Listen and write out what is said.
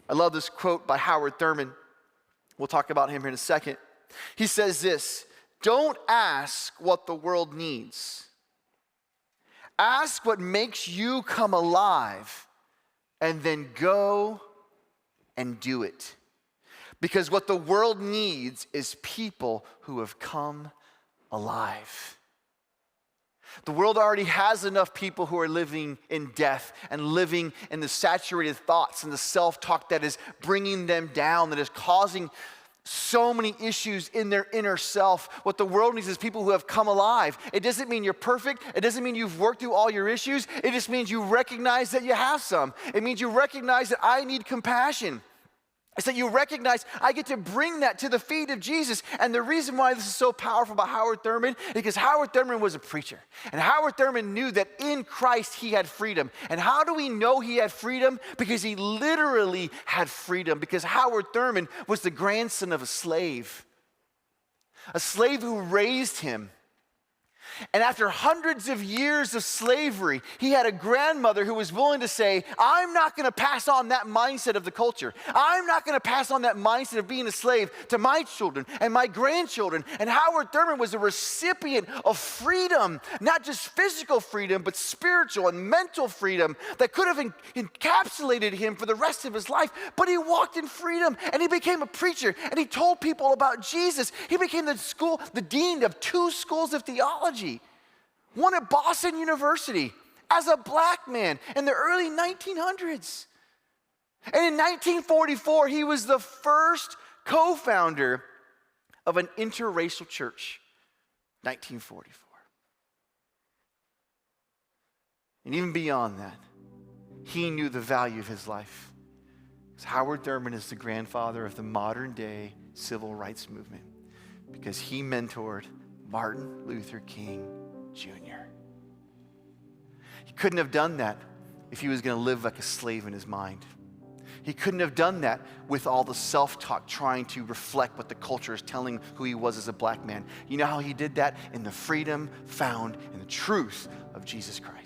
I love this quote by Howard Thurman. We'll talk about him here in a second. He says this: don't ask what the world needs. Ask what makes you come alive, and then go and do it. Because what the world needs is people who have come alive. The world already has enough people who are living in death and living in the saturated thoughts and the self-talk that is bringing them down, that is causing so many issues in their inner self. What the world needs is people who have come alive. It doesn't mean you're perfect. It doesn't mean you've worked through all your issues. It just means you recognize that you have some. It means you recognize that I need compassion. It's that you recognize I get to bring that to the feet of Jesus. And the reason why this is so powerful about Howard Thurman is because Howard Thurman was a preacher. And Howard Thurman knew that in Christ he had freedom. And how do we know he had freedom? Because he literally had freedom. Because Howard Thurman was the grandson of a slave who raised him. And after hundreds of years of slavery, he had a grandmother who was willing to say, I'm not going to pass on that mindset of the culture. I'm not going to pass on that mindset of being a slave to my children and my grandchildren. And Howard Thurman was a recipient of freedom, not just physical freedom, but spiritual and mental freedom that could have encapsulated him for the rest of his life. But he walked in freedom, and he became a preacher, and he told people about Jesus. He became the dean of 2 schools of theology. One at Boston University as a black man in the early 1900s. And in 1944, he was the first co-founder of an interracial church. 1944. And even beyond that, he knew the value of his life. Because Howard Thurman is the grandfather of the modern day civil rights movement, because he mentored Martin Luther King Jr. He couldn't have done that if he was going to live like a slave in his mind. He couldn't have done that with all the self-talk trying to reflect what the culture is telling who he was as a black man. You know how he did that? In the freedom found in the truth of Jesus Christ.